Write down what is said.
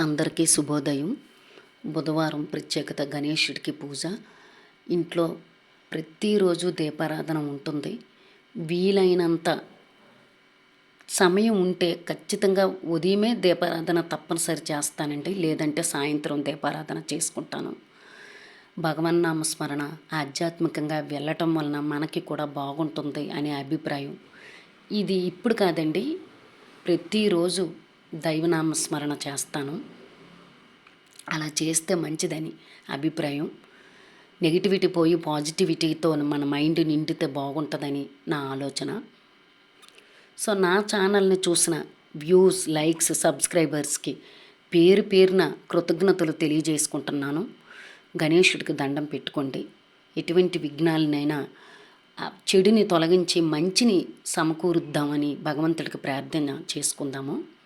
అందరికీ శుభోదయం. బుధవారం ప్రత్యేకత గణేశుడికి పూజ. ఇంట్లో ప్రతిరోజు దీపారాధన ఉంటుంది. వీలైనంత సమయం ఉంటే ఖచ్చితంగా ఉదయమే దీపారాధన తప్పనిసరి చేస్తానండి. లేదంటే సాయంత్రం దీపారాధన చేసుకుంటాను. భగవన్నామస్మరణ ఆధ్యాత్మికంగా వెళ్ళటం వలన మనకి కూడా బాగుంటుంది అనే అభిప్రాయం. ఇది ఇప్పుడు కాదండి, ప్రతిరోజు దైవనామస్మరణ చేస్తాను. అలా చేస్తే మంచిదని అభిప్రాయం. నెగిటివిటీ పోయి పాజిటివిటీతో మన మైండ్ నిండితే బాగుంటుందని నా ఆలోచన. సో నా ఛానల్ని చూసిన వ్యూస్, లైక్స్, సబ్స్క్రైబర్స్కి పేరు పేరున కృతజ్ఞతలు తెలియజేసుకుంటున్నాను. గణేశుడికి దండం పెట్టుకోండి. ఎటువంటి విఘ్నాలనైనా చెడుని తొలగించి మంచిని సమకూరుద్దామని భగవంతుడికి ప్రార్థన చేసుకుందాము.